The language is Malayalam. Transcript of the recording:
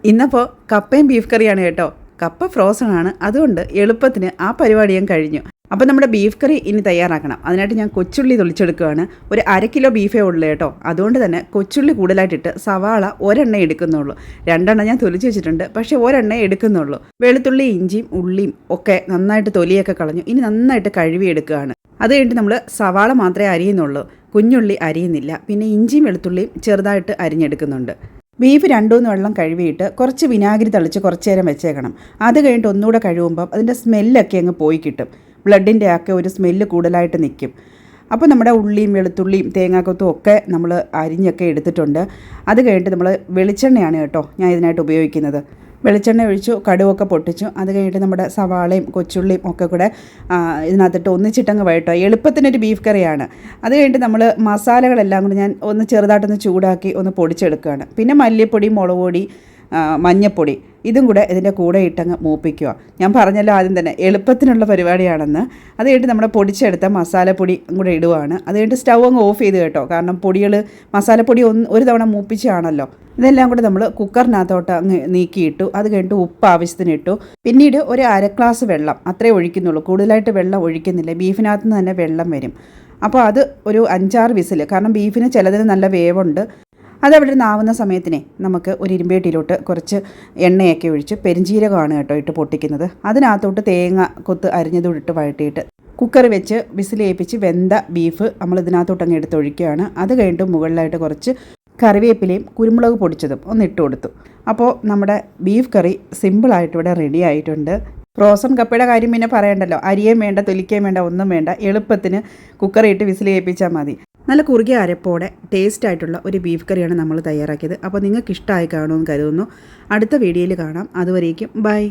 ഇന്നപ്പോൾ കപ്പയും ബീഫ് കറിയാണ് കേട്ടോ. കപ്പ ഫ്രോസൺ ആണ്, അതുകൊണ്ട് എളുപ്പത്തിന് ആ പരിപാടി ഞാൻ കഴിഞ്ഞു. അപ്പോൾ നമ്മുടെ ബീഫ് കറി ഇനി തയ്യാറാക്കണം. അതിനായിട്ട് ഞാൻ കൊച്ചുള്ളി തൊളിച്ചെടുക്കുകയാണ്. ഒരു 1/2 കിലോ ബീഫേ ഉള്ളൂ കേട്ടോ. അതുകൊണ്ട് തന്നെ കൊച്ചുള്ളി കൂടുതലായിട്ടിട്ട് സവാള ഒരെണ്ണേ എടുക്കുന്നുള്ളൂ. 2 എണ്ണം ഞാൻ തൊലിച്ച് വെച്ചിട്ടുണ്ട്, പക്ഷേ ഒരെണ്ണേ എടുക്കുന്നുള്ളൂ. വെളുത്തുള്ളി ഇഞ്ചിയും ഉള്ളിയും ഒക്കെ നന്നായിട്ട് തൊലിയൊക്കെ കളഞ്ഞു. ഇനി നന്നായിട്ട് കഴുകിയെടുക്കുകയാണ്. അത് കഴിഞ്ഞിട്ട് നമ്മൾ സവാള മാത്രമേ അരിയുന്നുള്ളൂ, കുഞ്ഞുള്ളി അരിയുന്നില്ല. പിന്നെ ഇഞ്ചിയും വെളുത്തുള്ളിയും ചെറുതായിട്ട് അരിഞ്ഞെടുക്കുന്നുണ്ട്. ബീഫ് 2-3 വെള്ളം കഴുകിയിട്ട് കുറച്ച് വിനാഗിരി തളിച്ച് കുറച്ച് നേരം വെച്ചേക്കണം. അത് കഴിഞ്ഞിട്ട് ഒന്നുകൂടെ കഴുകുമ്പം അതിൻ്റെ സ്മെല്ലൊക്കെ അങ്ങ് പോയി കിട്ടും. ബ്ലഡിൻ്റെ ഒക്കെ ഒരു സ്മെല്ല് കൂടുതലായിട്ട് നിൽക്കും. അപ്പോൾ നമ്മുടെ ഉള്ളിയും വെളുത്തുള്ളിയും തേങ്ങാക്കൊത്തും ഒക്കെ നമ്മൾ അരിഞ്ഞൊക്കെ എടുത്തിട്ടുണ്ട്. അത് കഴിഞ്ഞിട്ട് നമ്മൾ വെളിച്ചെണ്ണയാണ് കേട്ടോ ഞാൻ ഇതിനായിട്ട് ഉപയോഗിക്കുന്നത്. വെളിച്ചെണ്ണ ഒഴിച്ചു, കടുവൊക്കെ പൊട്ടിച്ചു. അത് കഴിഞ്ഞിട്ട് നമ്മുടെ സവാളയും കൊച്ചുള്ളിയും ഒക്കെ കൂടെ ഇതിനകത്തിട്ട് ഒന്നിച്ചിട്ടങ്ങ് വഴട്ടോ. എളുപ്പത്തിനൊരു ബീഫ് കറിയാണ്. അത് കഴിഞ്ഞിട്ട് നമ്മൾ മസാലകളെല്ലാം കൂടി ഞാൻ ഒന്ന് ചെറുതായിട്ടൊന്ന് ചൂടാക്കി ഒന്ന് പൊടിച്ചെടുക്കുകയാണ്. പിന്നെ മല്ലിപ്പൊടി, മുളക് പൊടി, മഞ്ഞൾപ്പൊടി ഇതും കൂടെ ഇതിൻ്റെ കൂടെ ഇട്ടങ്ങ് മൂപ്പിക്കുക. ഞാൻ പറഞ്ഞല്ലോ ആദ്യം തന്നെ എളുപ്പത്തിനുള്ള പരിപാടിയാണെന്ന്. അത് കഴിഞ്ഞിട്ട് നമ്മുടെ പൊടിച്ചെടുത്ത മസാലപ്പൊടി കൂടെ ഇടുവാണ്. അത് കഴിഞ്ഞിട്ട് സ്റ്റൗ അങ്ങ് ഓഫ് ചെയ്ത് കേട്ടോ. കാരണം പൊടികൾ മസാലപ്പൊടി ഒരു തവണ മൂപ്പിച്ചാണല്ലോ. ഇതെല്ലാം കൂടെ നമ്മൾ കുക്കറിനകത്തോട്ട് അങ്ങ് നീക്കിയിട്ടു. അത് കഴിഞ്ഞിട്ട് ഉപ്പ് ആവശ്യത്തിന് ഇട്ടു. പിന്നീട് ഒരു 1/2 ഗ്ലാസ് വെള്ളം അത്രേ ഒഴിക്കുന്നുള്ളൂ. കൂടുതലായിട്ട് വെള്ളം ഒഴിക്കുന്നില്ല, ബീഫിനകത്ത് നിന്ന് തന്നെ വെള്ളം വരും. അപ്പോൾ അത് ഒരു 5-6 വിസിൽ, കാരണം ബീഫിന് ചിലതിന് നല്ല വേവുണ്ട്. അതവിടെ നിന്നാവുന്ന സമയത്തിനെ നമുക്ക് ഒരു ഇരുമ്പേട്ടിയിലോട്ട് കുറച്ച് എണ്ണയൊക്കെ ഒഴിച്ച് പെരിഞ്ചീരകമാണ് കേട്ടോ ഇട്ട് പൊട്ടിക്കുന്നത്. അതിനകത്തോട്ട് തേങ്ങ കൊത്ത് അരിഞ്ഞതും ഇട്ട് വഴട്ടിയിട്ട് കുക്കർ വെച്ച് വിസിലേൽപ്പിച്ച് വെന്ത ബീഫ് നമ്മൾ ഇതിനകത്തോട്ട് അങ്ങ് എടുത്തൊഴിക്കുകയാണ്. അത് കഴിഞ്ഞിട്ട് മുകളിലായിട്ട് കുറച്ച് കറിവേപ്പിലയും കുരുമുളക് പൊടിച്ചതും ഒന്ന് ഇട്ട് കൊടുത്തു. അപ്പോൾ നമ്മുടെ ബീഫ് കറി സിമ്പിളായിട്ട് ഇവിടെ റെഡി ആയിട്ടുണ്ട്. ഫ്രോസൺ കപ്പയുടെ കാര്യം പിന്നെ പറയണ്ടല്ലോ. അരിയേം വേണ്ട, തൊലിക്കുകയും വേണ്ട, ഒന്നും വേണ്ട. എളുപ്പത്തിന് കുക്കറിട്ട് വിസിലേൽപ്പിച്ചാൽ മതി. നല്ല കുറുകിയ അരപ്പോടെ ടേസ്റ്റായിട്ടുള്ള ഒരു ബീഫ് കറിയാണ് നമ്മൾ തയ്യാറാക്കിയത്. അപ്പോൾ നിങ്ങൾക്ക് ഇഷ്ടമായി കാണുമെന്ന് കരുതുന്നു. അടുത്ത വീഡിയോയിൽ കാണാം. അതുവരേക്കും ബൈ.